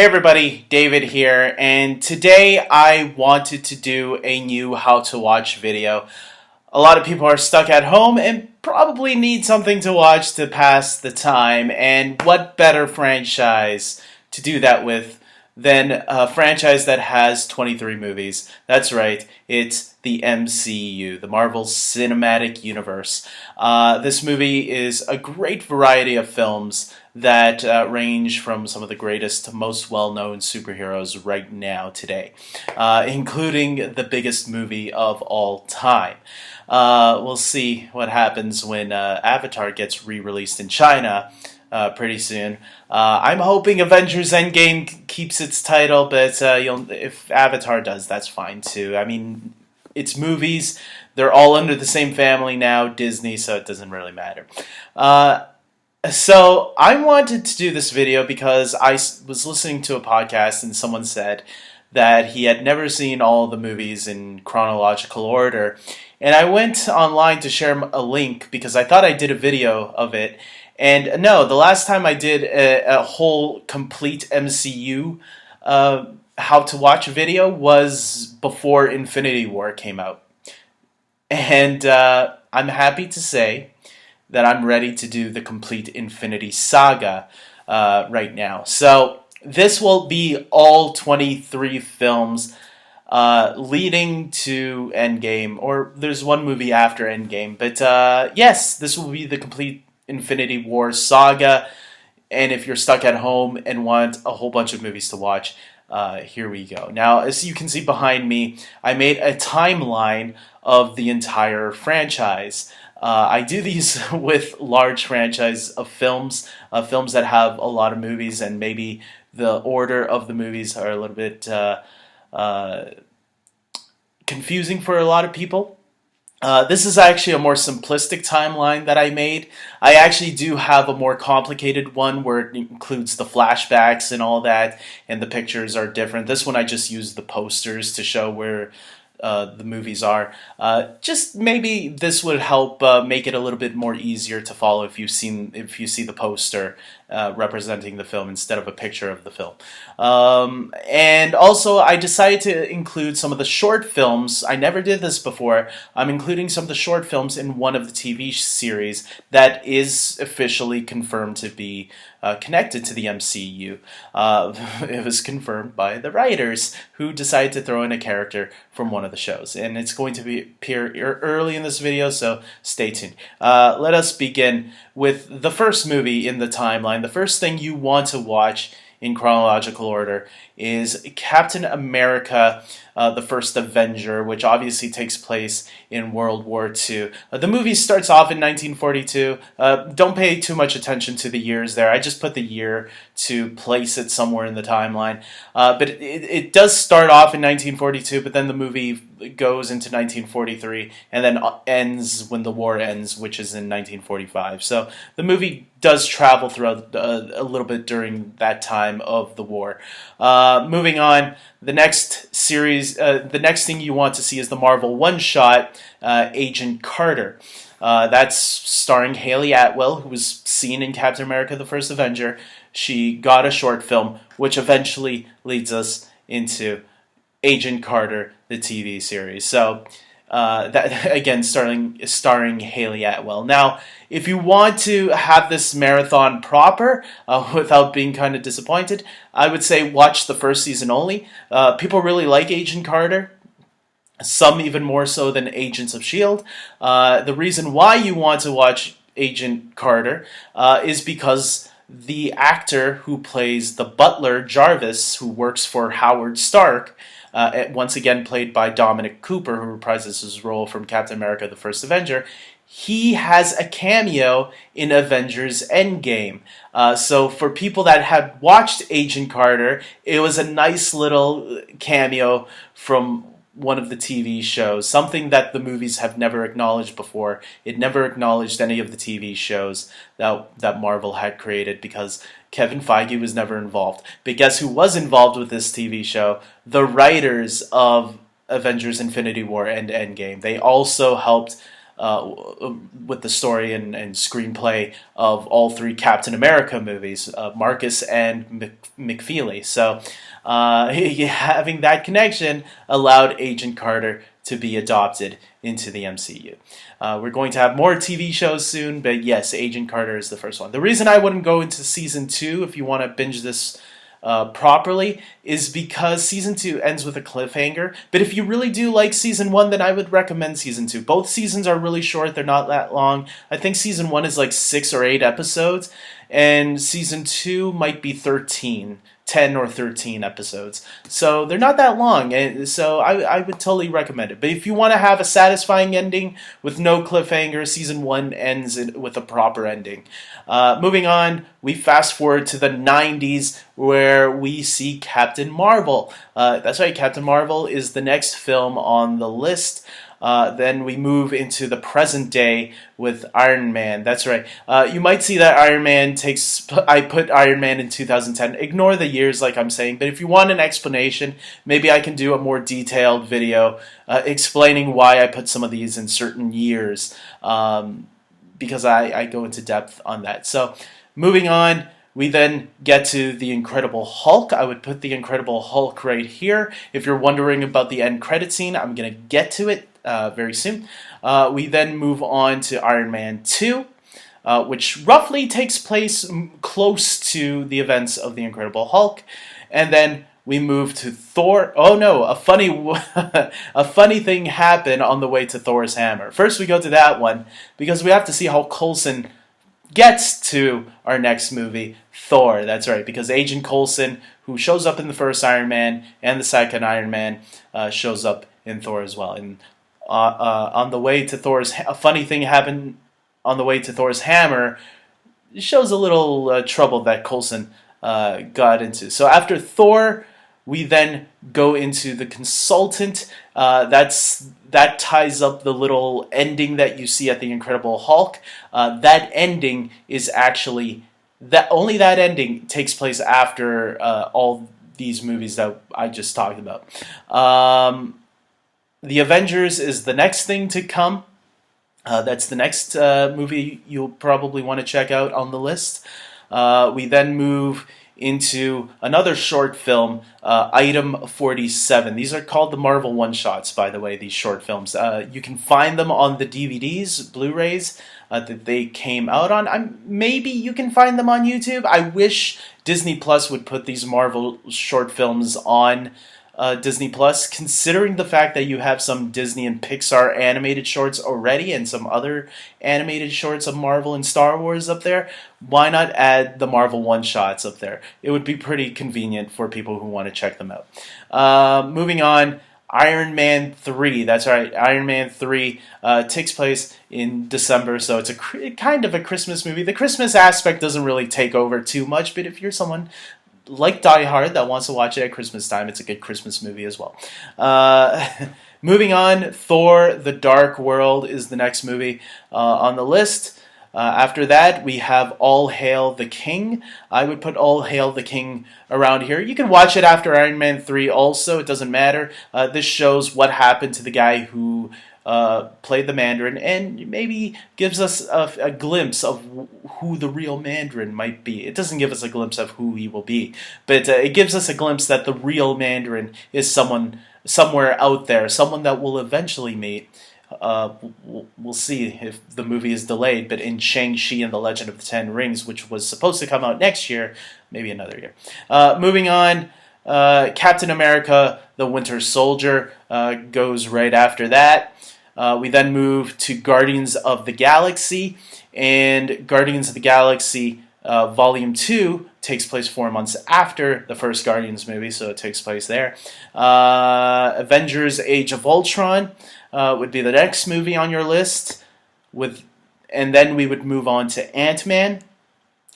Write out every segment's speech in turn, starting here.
Hey everybody, David here, and today I wanted to do a new how to watch video. A lot of people are stuck at home and probably need something to watch to pass the time, and what better franchise to do that with than a franchise that has 23 movies. That's right, it's the MCU, the Marvel Cinematic Universe. This movie is a great variety of films that range from some of the greatest, most well-known superheroes right now today, including the biggest movie of all time. We'll see what happens when Avatar gets re-released in China pretty soon. I'm hoping Avengers Endgame keeps its title, but if Avatar does, that's fine too. I mean, it's movies. They're all under the same family now, Disney, so it doesn't really matter. So I wanted to do this video because I was listening to a podcast and someone said that he had never seen all the movies in chronological order. And I went online to share a link because I thought I did a video of it. And no, the last time I did a whole complete MCU how to watch video was before Infinity War came out. And I'm happy to say that I'm ready to do the complete Infinity Saga right now. So this will be all 23 films leading to Endgame, or there's one movie after Endgame. But yes, this will be the complete Infinity War saga. And if you're stuck at home and want a whole bunch of movies to watch, here we go. Now, as you can see behind me, I made a timeline of the entire franchise. I do these with large franchise of films that have a lot of movies, and maybe the order of the movies are a little bit confusing for a lot of people. This is actually a more simplistic timeline that I made. I actually do have a more complicated one where it includes the flashbacks and all that, and the pictures are different. This one I just used the posters to show where the movies are. Just maybe this would help make it a little bit more easier to follow if you see the poster representing the film instead of a picture of the film. And also I decided to include some of the short films. I never did this before. I'm including some of the short films in one of the TV series that is officially confirmed to be connected to the MCU. It was confirmed by the writers who decided to throw in a character from one of the shows, and it's going to appear early in this video, so stay tuned. Let us begin with the first movie in the timeline. The first thing you want to watch in chronological order is Captain America, the First Avenger, which obviously takes place in World War II. The movie starts off in 1942. Don't pay too much attention to the years there. I just put the year to place it somewhere in the timeline. But it does start off in 1942, but then the movie goes into 1943 and then ends when the war ends, which is in 1945. So the movie does travel throughout a little bit during that time of the war. Moving on, the next series, the next thing you want to see is the Marvel one-shot, Agent Carter. That's starring Hayley Atwell, who was seen in Captain America: The First Avenger. She got a short film, which eventually leads us into Agent Carter, the TV series. So that again, starring Hayley Atwell. Now, if you want to have this marathon proper without being kind of disappointed, I would say watch the first season only. People really like Agent Carter. Some even more so than Agents of S.H.I.E.L.D. The reason why you want to watch Agent Carter is because the actor who plays the butler, Jarvis, who works for Howard Stark, once again played by Dominic Cooper, who reprises his role from Captain America: The First Avenger, he has a cameo in Avengers Endgame. So for people that had watched Agent Carter, it was a nice little cameo from one of the TV shows, something that the movies have never acknowledged before. It never acknowledged any of the TV shows that Marvel had created because Kevin Feige was never involved. But guess who was involved with this TV show? The writers of Avengers Infinity War and Endgame. They also helped with the story and screenplay of all three Captain America movies, Marcus and McFeely. So having that connection allowed Agent Carter to be adopted into the MCU. We're going to have more TV shows soon, but yes, Agent Carter is the first one. The reason I wouldn't go into season 2, if you want to binge this properly, is because season 2 ends with a cliffhanger. But if you really do like season 1, then I would recommend season 2. Both seasons are really short, they're not that long. I think season 1 is like 6 or 8 episodes, and season 2 might be 10 or 13 episodes. So they're not that long, and so I would totally recommend it. But if you want to have a satisfying ending with no cliffhanger, season 1 ends with a proper ending. Moving on, we fast forward to the 90s where we see Captain Marvel. That's right, Captain Marvel is the next film on the list. Then we move into the present day with Iron Man. That's right. You might see that Iron Man I put Iron Man in 2010. Ignore the years like I'm saying, but if you want an explanation, maybe I can do a more detailed video explaining why I put some of these in certain years, because I go into depth on that. So moving on, we then get to the Incredible Hulk. I would put the Incredible Hulk right here. If you're wondering about the end credit scene, I'm going to get to it very soon. We then move on to Iron Man 2, which roughly takes place close to the events of the Incredible Hulk. And then we move to Thor. Oh no, a funny thing happened on the way to Thor's hammer. First we go to that one because we have to see how Coulson gets to our next movie, Thor. That's right, because Agent Coulson, who shows up in the first Iron Man and the second Iron Man, shows up in Thor as well. And on the way to a funny thing happened on the way to Thor's hammer. It shows a little trouble that Coulson got into. So after Thor, we then go into the Consultant. That ties up the little ending that you see at the Incredible Hulk. That ending is actually only that ending takes place after all these movies that I just talked about. The Avengers is the next thing to come. That's the next movie you'll probably want to check out on the list. We then move into another short film, Item 47. These are called the Marvel one-shots, by the way, these short films. You can find them on the DVDs, Blu-rays, that they came out on. Maybe you can find them on YouTube. I wish Disney Plus would put these Marvel short films on Disney Plus, considering the fact that you have some Disney and Pixar animated shorts already and some other animated shorts of Marvel and Star Wars up there. Why not add the Marvel one-shots up there? It would be pretty convenient for people who want to check them out. Moving on, Iron Man 3. That's right, Iron Man 3 takes place in December, so it's kind of a Christmas movie. The Christmas aspect doesn't really take over too much, but if you're someone like Die Hard that wants to watch it at Christmas time, it's a good Christmas movie as well. Moving on, Thor: The Dark World is the next movie on the list. After that, we have All Hail the King. I would put All Hail the King around here. You can watch it after Iron Man 3 also. It doesn't matter. This shows what happened to the guy who played the Mandarin, and maybe gives us a glimpse of who the real Mandarin might be. It doesn't give us a glimpse of who he will be, but it gives us a glimpse that the real Mandarin is someone somewhere out there, someone that we'll eventually meet. We'll see if the movie is delayed, but in Shang-Chi and the Legend of the Ten Rings, which was supposed to come out next year, maybe another year. Moving on, Captain America, the Winter Soldier goes right after that. We then move to Guardians of the Galaxy, and Guardians of the Galaxy Volume 2 takes place 4 months after the first Guardians movie, so it takes place there. Avengers Age of Ultron would be the next movie on your list, and then we would move on to Ant-Man.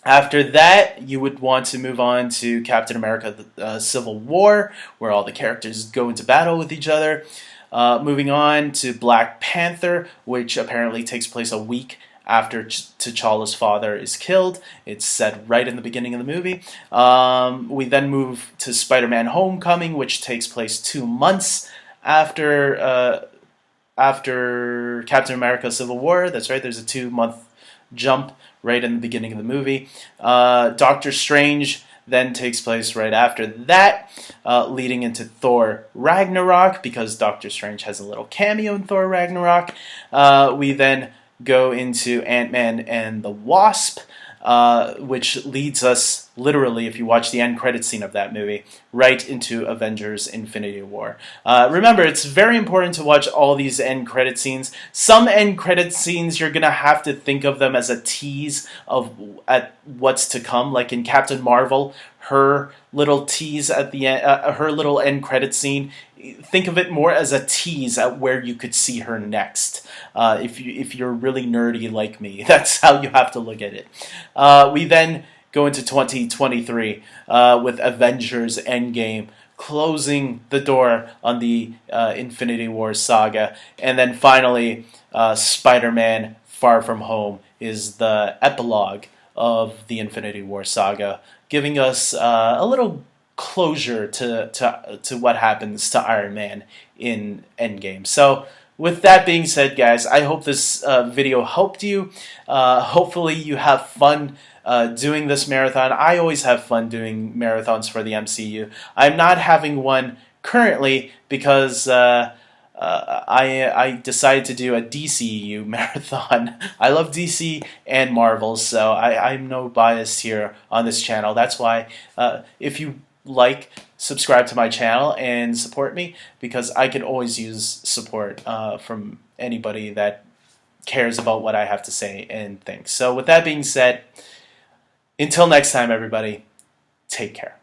After that, you would want to move on to Captain America, Civil War, where all the characters go into battle with each other. Moving on to Black Panther, which apparently takes place a week after T'Challa's father is killed. It's said right in the beginning of the movie. We then move to Spider-Man Homecoming, which takes place 2 months after after Captain America: Civil War. That's right. There's a 2 month jump right in the beginning of the movie. Doctor Strange then takes place right after that, leading into Thor Ragnarok, because Doctor Strange has a little cameo in Thor Ragnarok. We then go into Ant-Man and the Wasp, which leads us, literally, if you watch the end credit scene of that movie, right into Avengers Infinity War. Remember, it's very important to watch all these end credit scenes. Some end credit scenes, you're going to have to think of them as a tease of at what's to come. Like in Captain Marvel, her little tease at the end, her little end credit scene, think of it more as a tease at where you could see her next. If you're really nerdy like me, that's how you have to look at it. We then go into 2023 with Avengers Endgame, closing the door on the Infinity War saga. And then finally, Spider-Man Far From Home is the epilogue of the Infinity War saga, giving us a little closure to what happens to Iron Man in Endgame. So with that being said, guys, I hope this video helped you. Hopefully you have fun doing this marathon. I always have fun doing marathons for the MCU. I'm not having one currently because I decided to do a DCU marathon. I love DC and Marvel, so I'm no bias here on this channel. That's why if you subscribe to my channel and support me, because I can always use support from anybody that cares about what I have to say and think. So with that being said, until next time, everybody, take care.